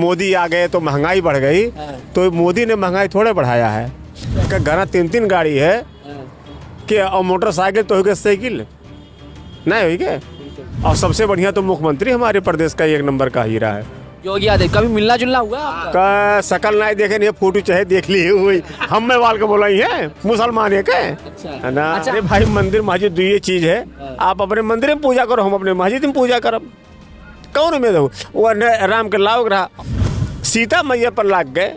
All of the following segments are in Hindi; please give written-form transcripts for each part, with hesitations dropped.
मोदी आ गए तो महंगाई बढ़ गई, तो मोदी ने महंगाई थोड़े बढ़ाया है। क्या घर 3-3 गाड़ी है कि और मोटरसाइकिल तो हो गया, साइकिल नहीं हुई क्या? और सबसे बढ़िया तो मुख्यमंत्री हमारे प्रदेश का 1 नंबर का हीरा है योगी आदित्य। कभी मिलना जुलना हुआ आपका? का शकल नहीं देखे नहीं, फोटो चाहे देख ली हुई हम में वाल के बोला ही है, मुसलमान है क्या है ना? अच्छा। अरे भाई मंदिर मस्जिद ये चीज है, आप अपने मंदिर में पूजा करो, हम अपने मस्जिद में पूजा करब। कौन में दो वो राम के लाओ रहा, सीता मैया पर लाग गए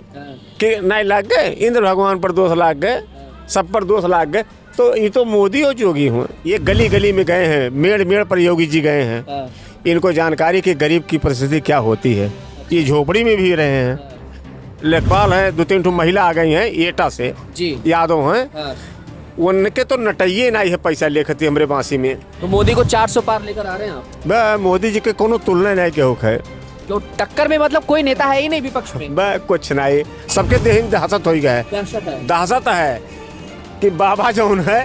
कि नहीं लाग गए, इंद्र भगवान पर दोष लाग गए, सब पर दोष लाग गए। तो ये तो मोदी और योगी हुए, ये गली गली में गए हैं, मेड़ मेड़ पर योगी जी गए हैं। इनको जानकारी कि गरीब की परिस्थिति क्या होती है। ये झोपड़ी में भी रहे हैं, लेखपाल है, 2-3 महिला आ गई हैं एटा से जी, यादव हैं, उनके तो नटइये नहीं है पैसा लेखती हमरे बांसी में। तो मोदी को 400 पार लेकर आ रहे हैं आप? बस मोदी जी के कोनो तुलना नहीं के होख है, जो टक्कर में मतलब कोई नेता है ही नहीं विपक्ष में? बस कुछ नहीं, सबके देह दहशत हो गए, दहशत है कि बाबा जौन है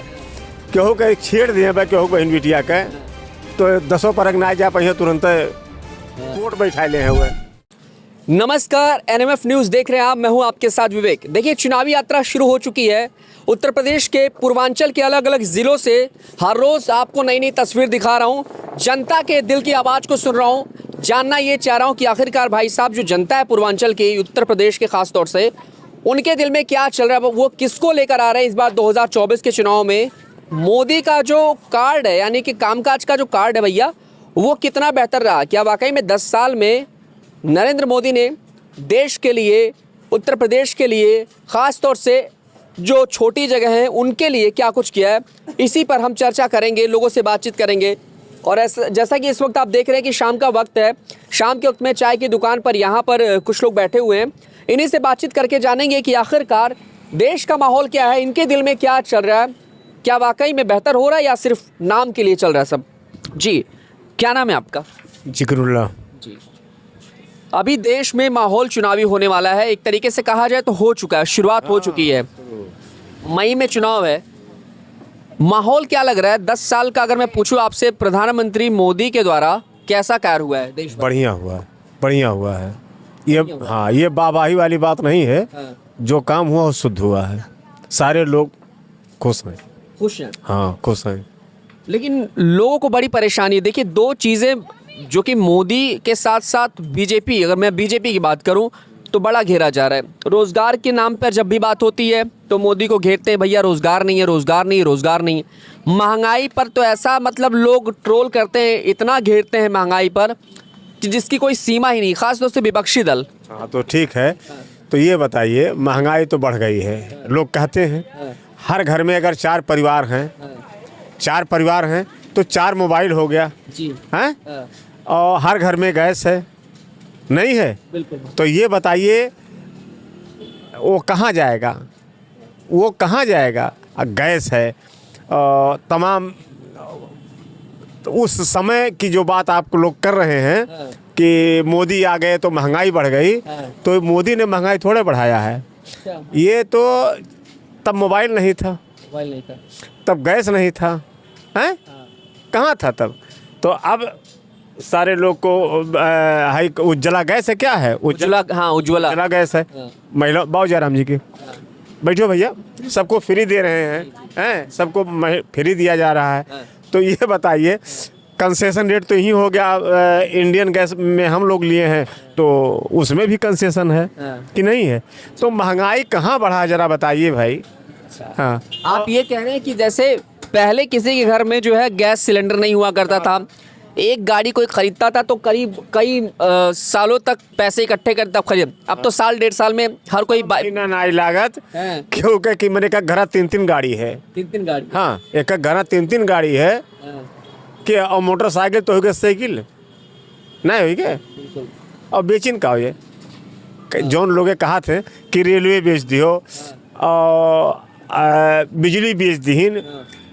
केहू के छेड़ दिए केहू बहन बिटिया के, तो 10 परक ना जा पाए तुरंत कोर्ट बैठा ले हैं हुए। नमस्कार, एनएमएफ न्यूज़ देख रहे हैं आप, मैं हूं आपके साथ विवेक। देखिए, चुनावी यात्रा शुरू हो चुकी है। उत्तर प्रदेश के पूर्वांचल के अलग अलग ज़िलों से हर रोज़ आपको नई नई तस्वीर दिखा रहा हूं, जनता के दिल की आवाज़ को सुन रहा हूं। जानना ये चाह रहा हूं कि आखिरकार भाई साहब जो जनता है पूर्वांचल की, उत्तर प्रदेश के खास तौर से, उनके दिल में क्या चल रहा है, वो किसको लेकर आ रहे हैं इस बार 2024 के चुनाव में। मोदी का जो कार्ड है, यानी कि कामकाज का जो कार्ड है भैया, वो कितना बेहतर रहा? क्या वाकई में 10 साल में नरेंद्र मोदी ने देश के लिए, उत्तर प्रदेश के लिए, ख़ास तौर से जो छोटी जगह हैं उनके लिए क्या कुछ किया है? इसी पर हम चर्चा करेंगे, लोगों से बातचीत करेंगे। और ऐसा जैसा कि इस वक्त आप देख रहे हैं कि शाम का वक्त है, शाम के वक्त में चाय की दुकान पर यहाँ पर कुछ लोग बैठे हुए हैं। इन्हीं से बातचीत करके जानेंगे कि आखिरकार देश का माहौल क्या है, इनके दिल में क्या चल रहा है, क्या वाकई में बेहतर हो रहा है या सिर्फ नाम के लिए चल रहा है सब। जी, क्या नाम है आपका? जिक्रुल्लाह जी। अभी देश में माहौल चुनावी होने वाला है, एक तरीके से कहा जाए तो हो चुका है, शुरुआत हो चुकी है। मई में चुनाव है, माहौल क्या लग रहा है 10 साल का? अगर मैं पूछूं आपसे, प्रधानमंत्री मोदी के द्वारा कैसा कार्य हुआ है देश में? बढ़िया हुआ, बढ़िया हुआ है ये। हाँ, ये वाहवाही वाली बात नहीं है, जो काम हुआ वो शुद्ध हुआ है, सारे लोग खुश हैं। खुश हैं? हाँ खुश हैं। लेकिन लोगों को बड़ी परेशानी है। देखिए, 2 चीज़ें जो कि मोदी के साथ साथ बीजेपी, अगर मैं बीजेपी की बात करूं तो बड़ा घेरा जा रहा है। रोज़गार के नाम पर जब भी बात होती है तो मोदी को घेरते हैं, भैया रोज़गार नहीं है, रोज़गार नहीं है, रोज़गार नहीं है। महंगाई पर तो ऐसा मतलब लोग ट्रोल करते हैं, इतना घेरते हैं महंगाई पर कि जिसकी कोई सीमा ही नहीं, खास तौर से विपक्षी दल। हाँ तो ठीक है, तो ये बताइए, महंगाई तो बढ़ गई है, लोग कहते हैं हर घर में अगर 4 परिवार हैं, 4 परिवार हैं तो 4 मोबाइल हो गया जी, हैं, और हर घर में गैस है नहीं है? बिल्कुल। तो ये बताइए वो कहाँ जाएगा, वो कहाँ जाएगा? गैस है, तमाम। तो उस समय की जो बात आप लोग कर रहे हैं कि मोदी आ गए तो महंगाई बढ़ गई, तो मोदी ने महंगाई थोड़े बढ़ाया है। ये तो तब मोबाइल नहीं था, मोबाइल नहीं था, तब गैस नहीं था, हैं? कहाँ था तब? तो अब सारे लोग को हाई उज्ज्वला गैस है, क्या है उज्ज्वला? हाँ, उज्ज्वला गैस है। महिला बाबू जयराम जी की, बैठो भैया, सबको फ्री दे रहे हैं, सबको फ्री दिया जा रहा है। तो ये बताइए, कंसेशन रेट तो यही हो गया, इंडियन गैस में हम लोग लिए हैं तो उसमें भी कंसेशन है कि नहीं है? तो महंगाई कहाँ बढ़ा, जरा बताइए भाई। हाँ, आप ये कह रहे हैं कि जैसे पहले किसी के घर में जो है गैस सिलेंडर नहीं हुआ करता था, एक गाड़ी कोई खरीदता था तो करीब कई सालों तक पैसे इकट्ठे करता खरीद, अब तो साल 1.5 साल में हर कोई नाई लागत, क्योंकि कि मैंने कहा घर 3-3 गाड़ी है, 3-3 गाड़ी। हाँ, एक घर 3-3 गाड़ी है कि, और मोटरसाइकिल तो हो गया, साइकिल नहीं हुई क्या? और बेचिन का हो ये जौन लोग कहा थे कि रेलवे बेच दियो और बिजली बेच दीन,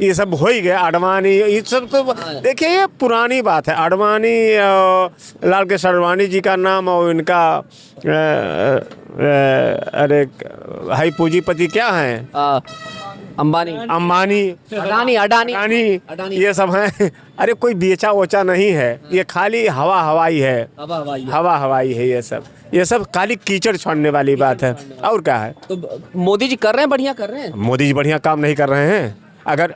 ये सब हो ही गया। अडवाणी, ये सब तो देखिए ये पुरानी बात है। अडवाणी, लाल कृष्ण अडवाणी जी का नाम और इनका अरे हाई पूंजीपति क्या हैं, अंबानी, अडानी, अडानी, ये सब हैं। अरे कोई बेचा वोचा नहीं है, ये खाली हवा हवाई है, हवा हवाई है। ये सब ये सब खाली कीचड़ छोड़ने वाली बात है, और क्या है। तो मोदी जी कर रहे हैं, बढ़िया कर रहे हैं। मोदी जी बढ़िया काम नहीं कर रहे हैं। अगर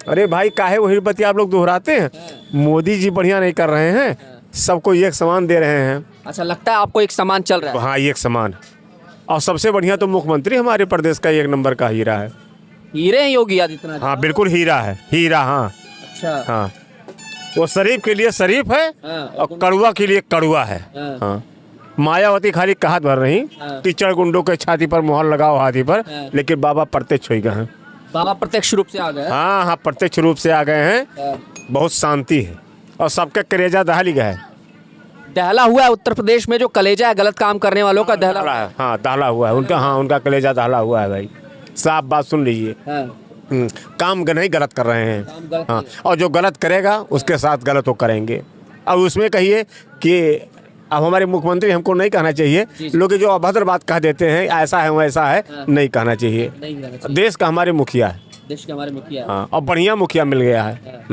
अरे भाई काहे वही बात आप लोग दोहराते हैं। मोदी जी बढ़िया नहीं कर रहे हैं, सबको एक समान दे रहे हैं। अच्छा, लगता है आपको एक समान चल रहा है। हाँ, एक समान। और सबसे बढ़िया तो मुख्यमंत्री हमारे प्रदेश का 1 नंबर का हीरा है। हीरे हैं योगी आदित्यनाथ। हाँ बिल्कुल हीरा है, हीरा। हाँ अच्छा। हाँ, वो शरीफ के लिए शरीफ है और कड़ुआ के लिए कड़ुआ है। हाँ, मायावती खाली कहत भर नहीं, कीचड़ गुंडों के छाती पर मोहर लगाओ हाथी पर, लेकिन बाबा प्रत्यक्ष हो गए हैं। बाबा प्रत्यक्ष रूप से आ गए। हाँ हाँ, प्रत्यक्ष रूप से आ गए हैं। बहुत शांति है और सबका कलेजा दहल गया है। दहला हुआ है उत्तर प्रदेश में, जो कलेजा है गलत काम करने वालों का दहला है। हाँ, दहला हुआ है उनका। हाँ, उनका कलेजा दहला हुआ है भाई, साफ बात सुन लीजिए। काम नहीं गलत कर रहे हैं। हाँ, और जो गलत करेगा उसके साथ गलत वो करेंगे। अब उसमें कहिए कि अब हमारे मुख्यमंत्री हमको नहीं कहना चाहिए, लोग जो अभद्र बात कह देते हैं ऐसा है वैसा है, नहीं कहना चाहिए। देश का हमारे मुखिया है, देश के हमारे मुखिया। हाँ, और बढ़िया मुखिया मिल गया है।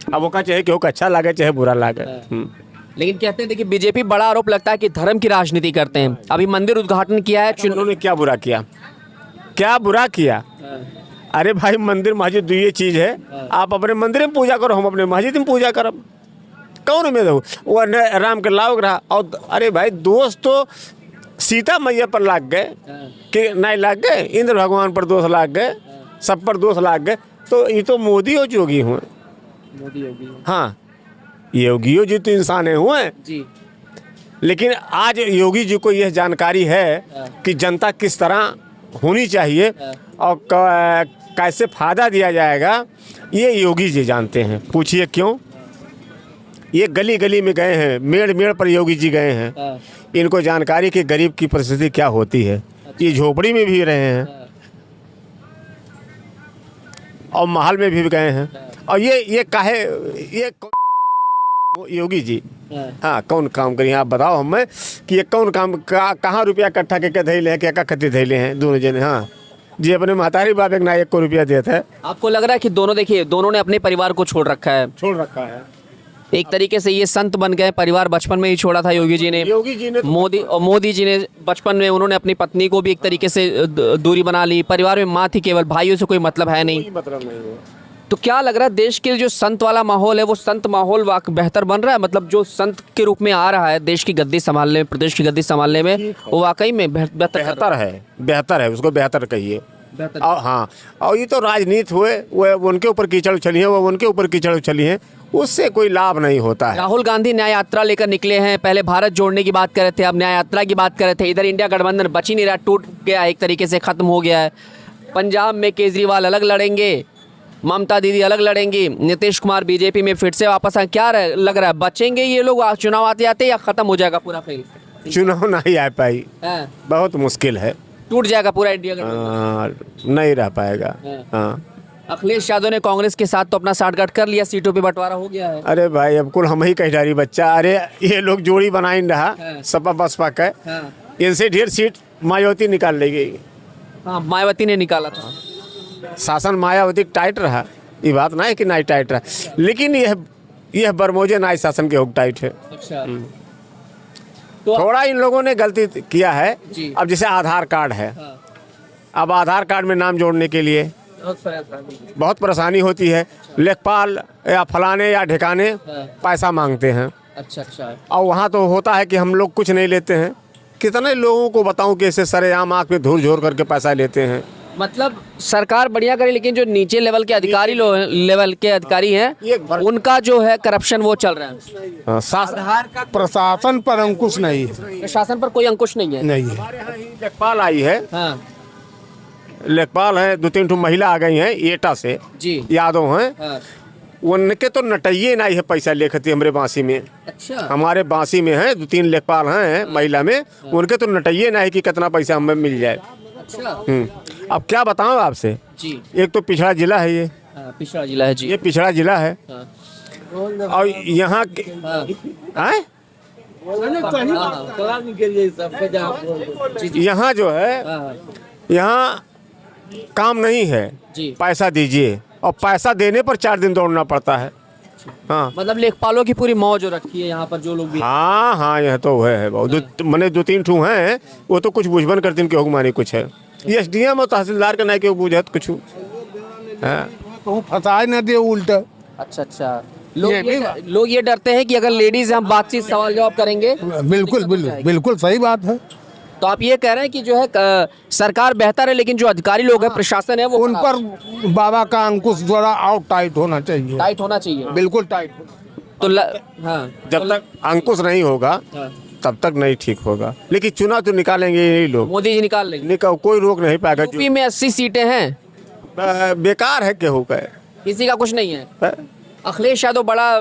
अब वो का चाहे कि अच्छा लगे चाहे बुरा लगे। लेकिन कहते हैं देखिए, बीजेपी बड़ा आरोप लगता है कि धर्म की राजनीति करते हैं। अभी मंदिर उद्घाटन किया है, उन्होंने क्या बुरा किया, क्या बुरा किया। अरे भाई, मंदिर मस्जिद ये चीज है। आप अपने मंदिर में पूजा करो, हम अपने मस्जिद में पूजा करब। कौन में दो वो राम के लाओ रहा। और अरे भाई, दोस्त तो सीता मैया पर लाग गए कि नहीं लाग गए, इंद्र भगवान पर दोष लाग गए, सब पर दोष लाग गए। तो ये तो मोदी और योगी हुए। मोदी योगी। हाँ, योगियों जी तो इंसान हुए जी। लेकिन आज योगी जी को यह जानकारी है कि जनता किस तरह होनी चाहिए और कैसे फायदा दिया जाएगा, ये योगी जी जानते हैं। पूछिए क्यों। ये गली गली में गए हैं, मेड़ मेड़ पर योगी जी गए हैं। इनको जानकारी कि गरीब की परिस्थिति क्या होती है। ये झोपड़ी में भी रहे हैं और महल में भी गए हैं। और ये काहे ये योगी जी हाँ कौन काम करिए आप बताओ हमें कि ये कौन काम कहाँ रुपया इकट्ठा करके धैले हैं, क्या खत्ती धैले हैं दोनों जने। हाँ जी, अपने महतारी बाप एक ना 1 को रुपया देते हैं। आपको लग रहा है कि दोनों, देखिए दोनों ने अपने परिवार को छोड़ रखा है। एक तरीके से ये संत बन गए। परिवार बचपन में ही छोड़ा था योगी जी ने। मोदी जी ने बचपन में उन्होंने अपनी पत्नी को भी एक तरीके से दूरी बना ली। परिवार में माँ थी केवल, भाइयों से कोई मतलब है नहीं। तो क्या लग रहा है, देश के जो संत वाला माहौल है वो संत माहौल बेहतर बन रहा है? मतलब जो संत के रूप में आ रहा है देश की गद्दी संभालने में, प्रदेश की गद्दी संभालने में, वो वाकई में बेहतर है। उसको बेहतर कहिए। हाँ, और ये तो राजनीति हुए, वो उनके ऊपर कीचड़ उछली है, वो उनके ऊपर कीचड़ उछली है, उससे कोई लाभ नहीं होता है। राहुल गांधी न्याय यात्रा लेकर निकले हैं। पहले भारत जोड़ने की बात कर रहे थे, अब न्याय यात्रा की बात कर रहे थे। इधर इंडिया गठबंधन बच ही नहीं रहा, टूट गया, एक तरीके से खत्म हो गया है। पंजाब में केजरीवाल अलग लड़ेंगे, ममता दीदी अलग लड़ेंगी, नीतीश कुमार बीजेपी में फिर से वापस आए। क्या लग रहा है, बचेंगे ये लोग चुनाव आते आते या खत्म हो जाएगा पूरा खेल? चुनाव नहीं आ पाई, बहुत मुश्किल है। टूट जाएगा पूरा इंडिया गठबंधन, नहीं रह पाएगा। हाँ, अखिलेश यादव ने कांग्रेस के साथ तो अपना साठगांठ कर लिया, सीटों पे बंटवारा हो गया है। अरे भाई, अब कुल हम ही कहडारी बच्चा। अरे ये लोग जोड़ी बनाई रहा सपा बसपा का, इनसे ढेर सीट मायावती निकाल लेगी। हाँ, मायावती ने निकाला था। शासन मायावती टाइट रहा, ये बात ना है कि नहीं टाइट रहा, लेकिन यह बरमोजे नाई शासन के हुक टाइट है। अच्छा। तो थोड़ा इन लोगों ने गलती किया है। अब जैसे आधार कार्ड है, अब आधार कार्ड में नाम जोड़ने के लिए बहुत परेशानी होती है। लेखपाल या फलाने या ठिकाने पैसा मांगते हैं। अच्छा। और वहाँ तो होता है कि हम लोग कुछ नहीं लेते हैं। कितने लोगों को बताऊं कि ऐसे सरेआम आँख में धूल झोर करके पैसा लेते हैं। मतलब सरकार बढ़िया करे, लेकिन जो नीचे लेवल के अधिकारी लेवल के अधिकारी हैं उनका जो है करप्शन वो चल रहा है। प्रशासन पर अंकुश नहीं है। प्रशासन पर कोई अंकुश नहीं है। लेखपाल आई है। हाँ। लेखपाल है, 2-3 ठो महिला आ गई हैं एटा से जी, यादव हैं। हाँ। उनके तो नटइये नहीं है पैसा लेखती हमारे बांसी में। अच्छा। हमारे बांसी में है 2-3 लेखपाल हैं महिला में, उनके तो नटइये नहीं कि कितना पैसा हमें मिल जाए। अच्छा। अब क्या बताऊं आपसे जी। एक तो पिछड़ा जिला है ये। पिछड़ा जिला है जी, ये पिछड़ा जिला है। और यहाँ यहाँ जो है, यहाँ काम नहीं है। पैसा दीजिए, और पैसा देने पर 4 दिन दौड़ना पड़ता है। हाँ मतलब लेखपालों की पूरी मौज हो रखी है यहाँ पर जो लोग भी। हाँ हाँ, यह तो है बहुत मैंने 2-3 ठू हैं, वो तो कुछ बुझबन करते हैं, केहू मानी कुछ है। ये एसडीएम और तहसीलदार के नहीं केहू बुझत कुछ। हाँ तो फंसाए न दे उल्टा। अच्छा अच्छा, लोग ये डरते हैं कि अगर लेडीज हम बातचीत सवाल जवाब करेंगे। बिल्कुल बिल्कुल बिल्कुल सही बात है। तो आप ये कह रहे हैं कि जो है सरकार बेहतर है, लेकिन जो अधिकारी लोग हैं, प्रशासन है, वो उन पर बाबा का अंकुश थोड़ा और टाइट होना चाहिए। टाइट होना चाहिए। बिल्कुल टाइट। तो हाँ, जब तक अंकुश नहीं होगा तब तक नहीं ठीक होगा, लेकिन चुनाव तो निकालेंगे यही लोग। मोदी जी निकाल लेंगे। कोई रोक नहीं पाएगा। यूपी में 80 सीटें हैं, बेकार है केहू का। किसी का कुछ नहीं है। अखिलेश यादव बड़ा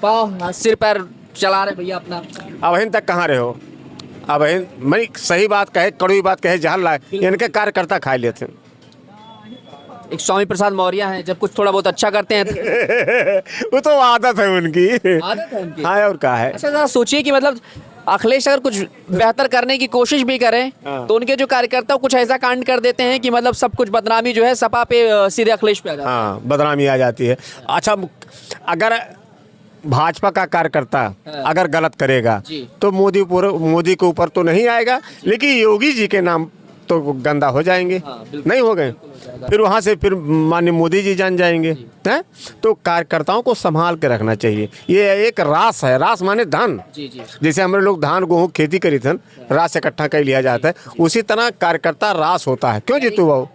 पाँव सिर पैर चला रहे भैया अपना। अब हिन तक कहाँ रहे हो? अब मैं सही बात कहे, कड़वी बात कहे, जहर लाए, इनके कार्यकर्ता खा लेते हैं। एक स्वामी प्रसाद मौर्य हैं, जब कुछ थोड़ा बहुत अच्छा करते हैं तो वो तो आदत है उनकी। आदत है उनकी। हाँ, और क्या है। अच्छा जरा सोचिए कि मतलब अखिलेश अगर कुछ बेहतर करने की कोशिश भी करें तो उनके जो कार्यकर्ता कुछ ऐसा कांड कर देते हैं कि मतलब सब कुछ बदनामी जो है सपा पे सीधे अखिलेश पे आ जाती है। हाँ, बदनामी आ जाती है। अच्छा, अगर भाजपा का कार्यकर्ता अगर गलत करेगा तो मोदी के ऊपर तो नहीं आएगा, लेकिन योगी जी के नाम तो गंदा हो जाएंगे। नहीं हो गए, फिर वहाँ से फिर माननीय मोदी जी जान जाएंगे। हैं? तो कार्यकर्ताओं को संभाल के रखना चाहिए। ये एक रास है, रास माने धान। जैसे हम लोग धान गेहूँ खेती करी थन, रास इकट्ठा कर लिया जाता है, उसी तरह कार्यकर्ता रास होता है। क्यों जीतू बाबू?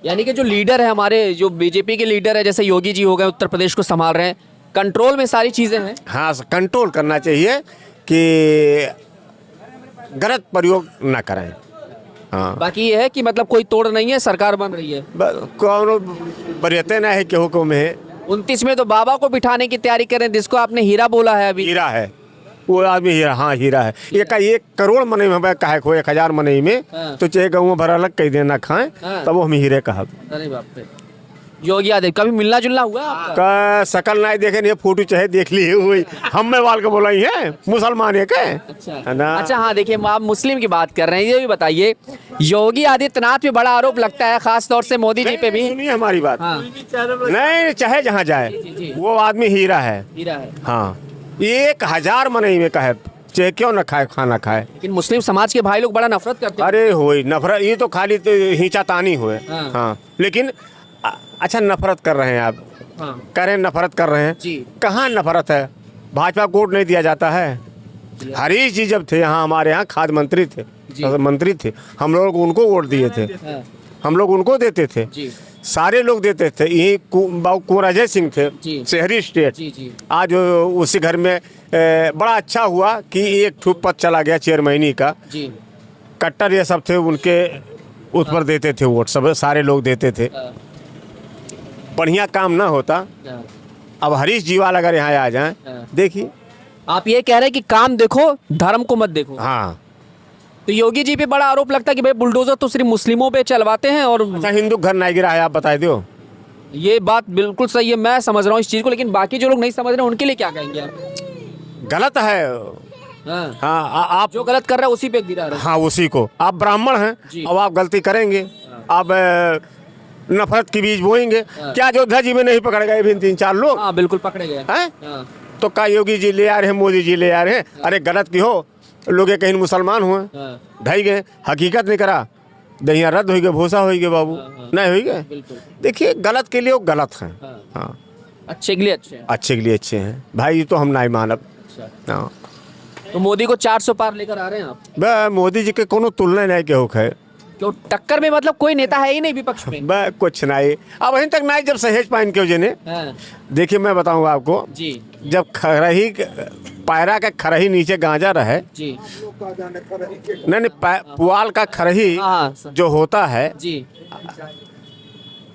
यानी कि जो लीडर है हमारे, जो बीजेपी के लीडर है, जैसे योगी जी हो गए, उत्तर प्रदेश को संभाल रहे हैं, कंट्रोल में सारी चीजें हैं। हाँ, कंट्रोल करना चाहिए कि गलत प्रयोग ना करें। हाँ, बाकी ये है कि मतलब कोई तोड़ नहीं है, सरकार बन रही है। कौन बरियते ना है केहू को में। 29 में तो बाबा को बिठाने की तैयारी करें, जिसको आपने हीरा बोला है अभी। हीरा है वो आदमी, हीरा। हाँ, हीरा है। एक करोड़ मनई में कहे खो 1000 मनई में तो चाहे गऊ भर अलग कई देना खाएं, तब वो हम हीरे कहा। अरे बाप रे, योगी आदित्य कभी मिलना जुलना हुआ आपका? का शकल नहीं देखे, नहीं फोटो चाहे देख ली हुई। हम में वाल के बोला ही है, मुसलमान है के। अच्छा हाँ, देखिए आप मुस्लिम की बात कर रहे हैं, ये भी बताइए, योगी आदित्यनाथ पे बड़ा आरोप लगता है, खास तौर से मोदी जी पे भी। सुनिए हमारी बात। हाँ। नहीं, चाहे जहाँ जाए वो आदमी हीरा है। हीरा है। हाँ, 1000 मनई में कहे चाहे क्यों न खाए, खाना खाए। लेकिन मुस्लिम समाज के भाई लोग बड़ा नफरत करते हैं। अरे होई नफरत, ये तो खाली हिंचातानी हुए। हाँ, लेकिन अच्छा नफरत कर रहे हैं आप। करें, नफरत कर रहे हैं जी। कहाँ नफरत है? भाजपा को वोट नहीं दिया जाता है। हरीश जी जब थे यहाँ, हमारे यहाँ खाद्य मंत्री थे, मंत्री थे, हम लोग उनको वोट दिए थे। हम लोग उनको देते थे, सारे लोग देते थे। यही कुंवर अजय सिंह थे, शहरी स्टेट। आज उसी घर में बड़ा अच्छा हुआ कि एक ठूप पद चला गया चेयरमैनी का। कट्टर ये सब थे, उनके उस पर देते थे वोट, सब सारे लोग देते थे। बढ़िया काम ना होता। अब हरीश जीवाल अगर यहाँ आ जाएं, देखिए आप ये कह रहे हैं कि काम देखो, धर्म को मत देखो। हाँ, तो योगी जी पे बड़ा आरोप लगता है कि भाई बुलडोजर तो सिर्फ मुस्लिमों पे चलवाते हैं और अच्छा हिंदू घर नहीं गिरा है, आप बता दो। ये बात बिल्कुल सही है, मैं समझ रहा हूँ इस चीज को, लेकिन बाकी जो लोग नहीं समझ रहे हैं उनके लिए क्या कहेंगे आप? गलत है। हाँ, आप जो गलत कर रहे हैं उसी पे गिरा रहे हैं। हाँ, उसी को। आप ब्राह्मण हैं, अब आप गलती करेंगे, आप नफरत की बीज बोएंगे। क्या अयोध्या जी में नहीं पकड़ गए भी 3-4 लोग? हाँ, बिल्कुल पकड़े गए हैं। तो का योगी जी ले आ रहे हैं, मोदी जी ले आ रहे हैं? अरे गलत की हो, लोग कहीं मुसलमान हुए, ढाई गए, हकीकत नहीं करा, दहिया रद्द हो गए, भूसा हो गए बाबू, नहीं हो गए। देखिए, गलत के लिए वो गलत हैं। हाँ, अच्छे के लिए अच्छे, अच्छे के लिए अच्छे हैं भाई, ये तो हम नहीं मानब। हाँ, तो मोदी को 400 पार लेकर आ रहे हैं आप? मोदी जी के कोनो तुलना नहीं के हो है। क्यों टक्कर में, मतलब कोई नेता है ही नहीं विपक्ष में? कुछ नहीं, अब अभी तक नहीं। जब सहेज पाइन के जने देखिए, मैं बताऊंगा आपको जी, जब खरही पैरा का खरही नीचे गांजा रहे जी, नहीं पुआल का खरही जो होता है जी,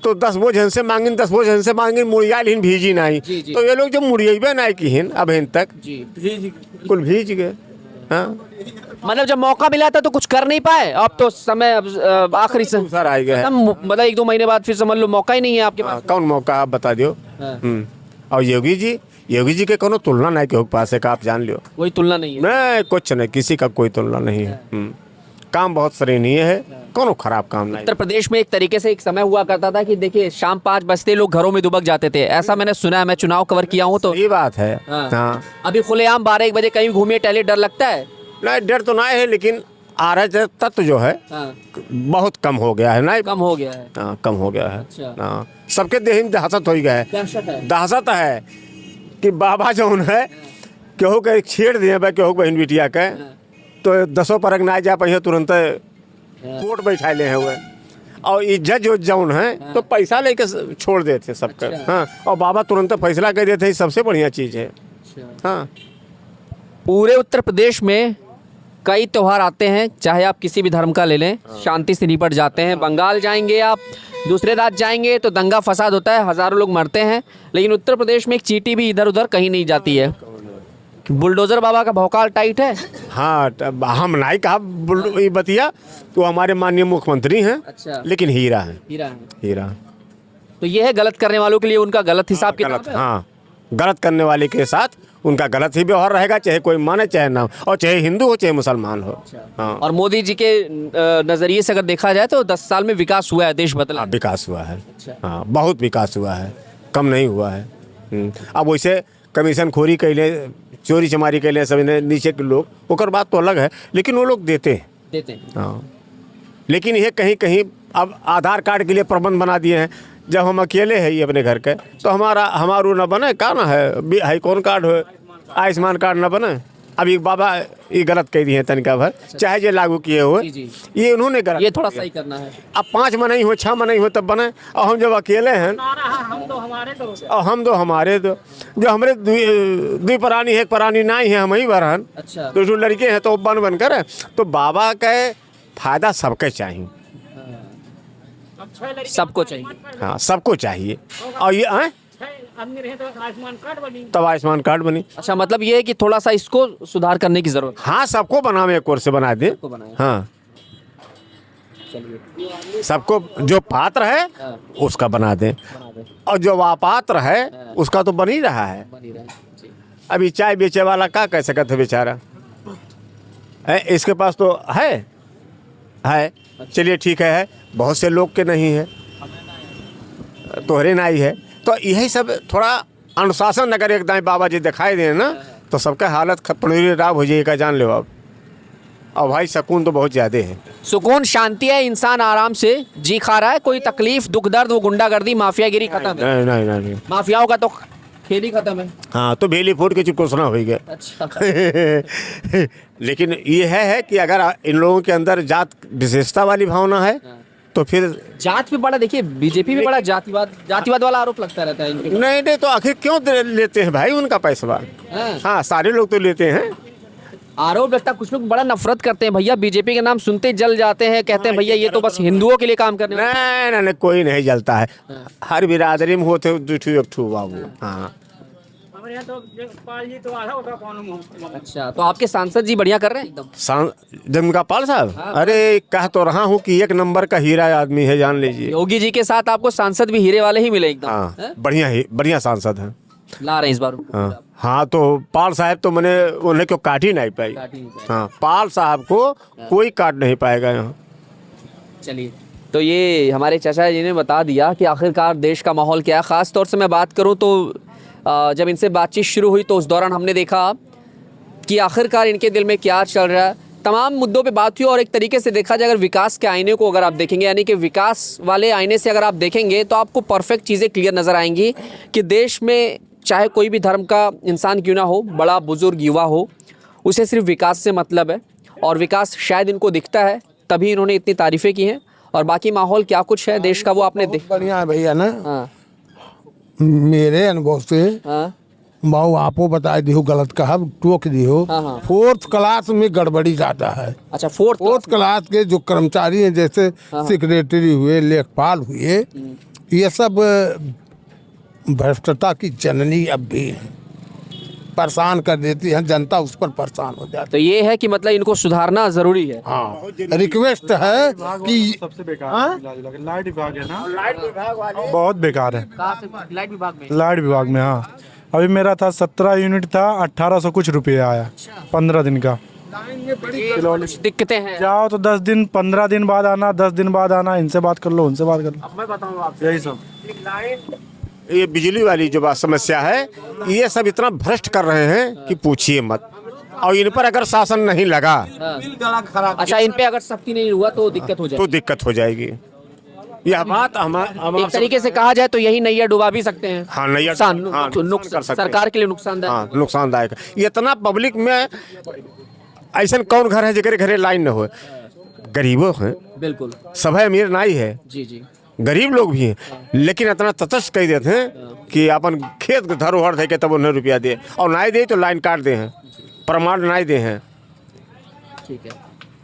तो 10 बोझ से मांगिन, 10 बोझ से मांगिन, मुड़िया लिन भीजी नहीं। तो ये लोग जब मुड़ियाबे नहीं की हिन अब तक कुल भीज गए। हाँ, मतलब जब मौका मिला था तो कुछ कर नहीं पाए, अब तो समय अब आखिरी से सर आ गया है। मतलब 1-2 महीने बाद फिर समझ लो मौका ही नहीं है आपके पास। कौन मौका, आप बता दो। और योगी जी के कोनो तुलना नहीं के पास है, आप जान लियो। कोई तुलना नहीं है? नहीं, कुछ नहीं, किसी का कोई तुलना नहीं है। काम बहुत सराहनीय है, कोनो खराब काम नहीं। उत्तर प्रदेश में एक तरीके से एक समय हुआ करता था कि देखिए शाम 5 बजते लोग घरों में दुबक जाते थे, ऐसा मैंने सुना है, मैं चुनाव कवर किया हूँ तो। ये बात है। हाँ। हाँ, अभी खुलेआम 12-1 बजे कहीं घूमिए टहलिए, डर लगता है? नहीं डर तो नहीं है, लेकिन अराजक तत्व जो है हाँ, बहुत कम हो गया है। नहीं कम हो गया है। हाँ, कम हो गया है। अच्छा। हाँ, सबके देह में दहशत हो गया है। दहशत है। दहशत है कि बाबा जौन है केहू के छेड़ दिए बा केहू बहन बिटिया के, तो 10 परक ना जा पाइए तुरंत कोर्ट बैठा ले हैं हुए। और ये जज जौन है तो पैसा लेके छोड़ देते सबके। अच्छा। हाँ, और बाबा तुरंत फैसला कर देते, सबसे बढ़िया चीज़ है। हाँ, पूरे उत्तर प्रदेश में कई त्योहार आते हैं, चाहे आप किसी भी धर्म का ले लें, शांति से निपट जाते हैं। बंगाल जाएंगे आप, दूसरे राज्य जाएंगे तो दंगा फसाद होता है, हज़ारों लोग मरते हैं, लेकिन उत्तर प्रदेश में एक चींटी भी इधर उधर कहीं नहीं जाती है। बुलडोजर बाबा का भौकाल टाइट है। हाँ, हम नहीं कहा ये बतिया, तो हमारे माननीय मुख्यमंत्री हैं। अच्छा। लेकिन हीरा है, हीरा है। हीरा। तो ये है गलत करने वालों के लिए उनका गलत हिसाब किताब गलत, है। हाँ, गलत करने वाले के साथ उनका गलत ही व्यवहार रहेगा, चाहे कोई माने चाहे ना, और चाहे हिंदू हो चाहे मुसलमान हो। हाँ, और मोदी जी के नज़रिए से अगर देखा जाए तो 10 साल में विकास हुआ है, देश बदला हाँ, है। विकास हुआ है। अच्छा। हाँ, बहुत विकास हुआ है, कम नहीं हुआ है। अब वैसे कमीशन खोरी कैले, चोरी चमारी कैले सब ने नीचे के लोग, ओकर बात तो अलग है, लेकिन वो लोग देते हैं। देते हैं। हाँ, लेकिन ये कहीं कहीं अब आधार कार्ड के लिए प्रबंध बना दिए हैं। जब हम अकेले हैं ये अपने घर के, तो हमारू न बने का ना है कौन कार्ड हो, आयुष्मान कार्ड न बने। अब ये बाबा ये गलत कह दिए हैं तनिका भर, चाहे जो लागू किए हुए, जी। ये उन्होंने गलत। ये थोड़ा सही करना है। अब 5 में नहीं हो, 6 में नहीं हो तब बने, और हम जब अकेले हैं, और हम दो हमारे दो, जो हमारे दो प्राणी है, एक प्राणी नहीं है, हम ही बरहन। अच्छा। तो जो लड़के हैं तो बन कर, तो बाबा के फायदा सबके चाहिए। सबको चाहिए। हाँ, सबको चाहिए। और ये तब आयुष्मान कार्ड बनी। अच्छा, मतलब ये है कि थोड़ा सा इसको सुधार करने की जरूरत हाँ, सबको बनावे, एक ओर से बना दे। सबको बनाए। हाँ, चलिए, सबको जो पात्र है हाँ। उसका बना दे, बना दे। और जो अपात्र है उसका तो बन ही रहा है। बनी रहे। जी। अभी चाय बेचे वाला क्या कह सकते है बेचारा है, इसके पास तो है। चलिए ठीक है, बहुत से लोग के नहीं है, तोहरे नहीं है, तो यही सब थोड़ा अनुशासन अगर एकदम बाबा जी दिखाई दें ना, तो सबका हालत खराब हो जाएगा, जान लो आप। और भाई सुकून तो बहुत ज़्यादा है। सुकून, शांति है, इंसान आराम से जी खा रहा है, कोई तकलीफ दुख दर्द वो गुंडागर्दी माफियागिरी खत्म है। नहीं। माफियाओं का तो खेल ही खत्म है। हाँ, तो बेली फूट के चुपकोसना हो गया। अच्छा। लेकिन ये है कि अगर इन लोगों के अंदर जात विशेषता वाली भावना है, तो फिर जात पे बड़ा, देखिए बीजेपी में बड़ा जातिवाद वाला आरोप लगता रहता है इनके। नहीं, तो आखिर क्यों लेते हैं भाई उनका पैसा? हाँ। हाँ, सारे लोग तो लेते हैं। आरोप लगता है, कुछ लोग बड़ा नफरत करते हैं भैया, बीजेपी के नाम सुनते ही जल जाते हैं, कहते हैं भैया ये तो बस हिंदुओं के लिए काम करने वाले। नहीं, कोई नहीं जलता है। हर बिरादरी में होते एक ठू बाबू। हाँ, अच्छा, तो आपके सांसद जी बढ़िया कर रहे हैं एकदम। जमका पाल साहब, अरे कह तो रहा हूँ कि 1 नंबर का हीरा आदमी है, जान लीजिए। योगी जी के साथ आपको सांसद भी हीरे वाले ही मिले एकदम। हाँ, बढ़िया सांसद हैं। ला रहे हैं इस बार। हाँ, तो पाल साहब तो मैंने उन्हें क्यों काट ही नहीं पाई। हाँ, पाल साहब को कोई काट नहीं पाएगा यहाँ। चलिए, तो ये हमारे चाचा जी ने बता दिया कि आखिरकार देश का माहौल क्या है। ख़ास तौर से मैं बात करूं तो जब इनसे बातचीत शुरू हुई तो उस दौरान हमने देखा कि आखिरकार इनके दिल में क्या चल रहा है। तमाम मुद्दों पे बात हुई, और एक तरीके से देखा जाए अगर विकास के आईने को अगर आप देखेंगे, यानी कि विकास वाले आईने से अगर आप देखेंगे तो आपको परफेक्ट चीज़ें क्लियर नज़र आएंगी कि देश में चाहे कोई भी धर्म का इंसान क्यों ना हो, बड़ा बुजुर्ग युवा हो, उसे सिर्फ विकास से मतलब है, और विकास शायद इनको दिखता है, तभी इन्होंने इतनी तारीफ़ें की हैं। और बाकी माहौल क्या कुछ है देश का वो आपने बढ़िया है भैया ना। हाँ, मेरे अनुभव से हाँ, बाबू आपको बता दियो, गलत कहा टोक दियो। हाँ। 4th क्लास में गड़बड़ी ज्यादा है। अच्छा, 4th क्लास के जो कर्मचारी हैं, जैसे सेक्रेटरी हुए, लेखपाल हुए, ये सब भ्रष्टता की जननी अब भी है, परेशान कर देती है जनता, उस पर परेशान हो जाती तो ये है कि मतलब इनको सुधारना जरूरी है। है। हाँ, रिक्वेस्ट है कि सबसे बेकार लाइट विभाग है ना, बहुत बेकार है। लाइट विभाग में? लाइट विभाग में, हाँ। अभी मेरा था 17 यूनिट था, 1800 कुछ रुपये आया 15 दिन का। कुछ दिक्कतें हैं? जाओ तो 10 दिन 15 दिन बाद आना, 10 दिन बाद आना, इनसे बात कर लो, उनसे बात कर लो, अब मैं बताऊँ आपसे, यही सब। ये बिजली वाली जो बात समस्या है, ये सब इतना भ्रष्ट कर रहे हैं कि पूछिए मत। और इन पर अगर शासन नहीं लगा अच्छा, इन पे अगर सख्ती नहीं हुआ तो दिक्कत हो तो जाए। दिक्कत हो जाएगी। यह बात एक तरीके से कहा जाए तो यही नैया डुबा भी सकते हैं। हाँ नैया नुकसान हाँ, नुकसान कर सकते हैं। सरकार के लिए नुकसानदायक। हाँ नुकसानदायक। इतना पब्लिक में ऐसा कौन घर है जगह घरे लाइन न हो? गरीबों हैं, बिल्कुल, सब है, अमीर नहीं है, जी जी। गरीब लोग भी हैं, लेकिन इतना तटस्थ कह देते हैं कि अपन खेत के धरोहर दे के तब उन्हें रुपया दे, और नहीं दे तो लाइन काट दे हैं, प्रमाण नहीं दे हैं। ठीक है,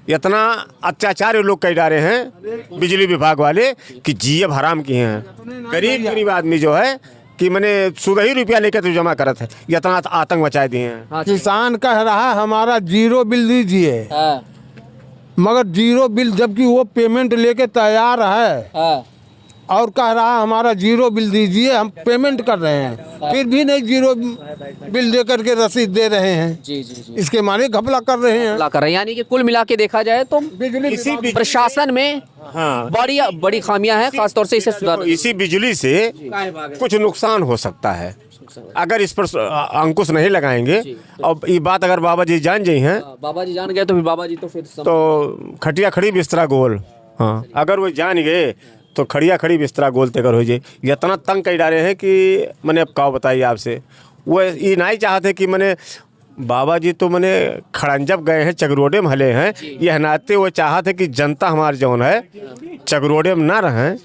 इतना अत्याचार ये लोग कह डाले हैं बिजली विभाग वाले कि जीएब हराम किए हैं। गरीब आदमी जो है कि मैंने सुबह ही रुपया लेके तो जमा करत है, इतना आतंक मचाए दिए हैं। हाँ, किसान कह रहा है हमारा जीरो बिल दीजिए, हाँ, मगर जीरो बिल जबकि वो पेमेंट लेके तैयार है हाँ, और कह रहा है हमारा जीरो बिल दीजिए, हम पेमेंट कर रहे हैं, फिर भी नहीं जीरो बिल दे करके रसीद दे रहे हैं। जी जी जी। इसके मारे घपला कर रहे हैं। ला कर रहे हैं, यानी कि कुल मिला के देखा जाए तो बिजली प्रशासन में हाँ, बड़ी खामियां हैं, खासतौर से इसे सुधार। इसी बिजली से कुछ नुकसान हो सकता है अगर इस पर अंकुश नहीं लगाएंगे। और ये बात अगर बाबा जी जान जाए हैं बाबा जी जान गए तो फिर बाबा जी तो फिर तो खटिया खड़ी बिस्तरा गोल। हाँ, अगर वो जान गए तो खड़िया खड़ी बिस्तरा गोल तेकर हो जाए। इतना तंग कई डाले हैं कि मैंने अब क्या बताइए आपसे। वो ये नहीं चाहते कि मैंने बाबा जी तो मैंने खड़ंजब गए हैं, चगरोडे में हले हैं, यह नाते वो चाहते कि जनता हमारे जौन है चगरोडे में ना रहें,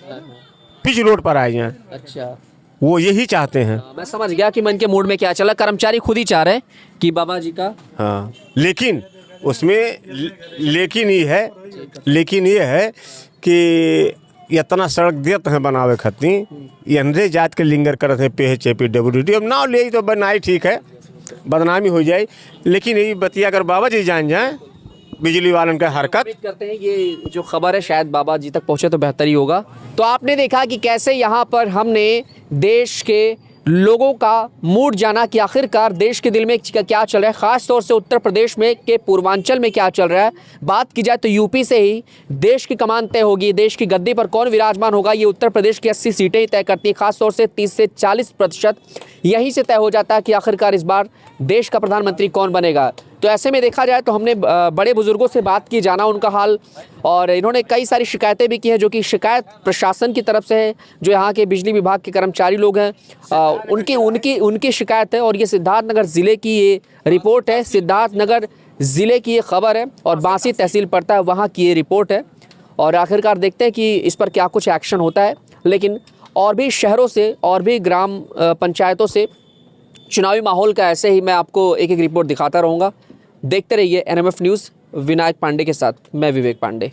पिच रोड पर आ जाएं। अच्छा, वो यही चाहते हैं। मैं समझ गया कि मन के मूड में क्या चला। कर्मचारी खुद ही चाह रहे हैं कि बाबा जी का। हाँ, लेकिन उसमें लेकिन ये है कि इतना सड़क देते हैं बनावे खातिर, अंधे जात के लिंगर करते हैं PHAPWD। अब नाव ले तो बनाई ठीक है, बदनामी हो जाए, लेकिन ये बतिया अगर बाबा जी जान जाए बिजली वालन का हरकत। उम्मीद करते हैं ये जो खबर है शायद बाबा जी तक पहुंचे तो बेहतर ही होगा। तो आपने देखा कि कैसे यहाँ पर हमने देश के लोगों का मूड जाना कि आखिरकार देश के दिल में क्या चल रहा है, ख़ास तौर से उत्तर प्रदेश में के पूर्वांचल में क्या चल रहा है। बात की जाए तो यूपी से ही देश की कमान तय होगी, देश की गद्दी पर कौन विराजमान होगा ये उत्तर प्रदेश की 80 सीटें ही तय करती हैं। खास तौर से 30 से 40% यहीं से तय हो जाता है कि आखिरकार इस बार देश का प्रधानमंत्री कौन बनेगा। तो ऐसे में देखा जाए तो हमने बड़े बुजुर्गों से बात की, जाना उनका हाल, और इन्होंने कई सारी शिकायतें भी की हैं जो कि शिकायत प्रशासन की तरफ से है। जो यहाँ के बिजली विभाग के कर्मचारी लोग हैं उनकी शिकायत है। और ये सिद्धार्थनगर ज़िले की ये रिपोर्ट है, सिद्धार्थनगर ज़िले की ये खबर है और बांसी तहसील पड़ता है वहाँ की ये रिपोर्ट है। और आखिरकार देखते हैं कि इस पर क्या कुछ एक्शन होता है। लेकिन और भी शहरों से और भी ग्राम पंचायतों से चुनावी माहौल का ऐसे ही मैं आपको एक एक रिपोर्ट दिखाता रहूँगा। देखते रहिए NMF न्यूज़। विनायक पांडे के साथ मैं विवेक पांडे।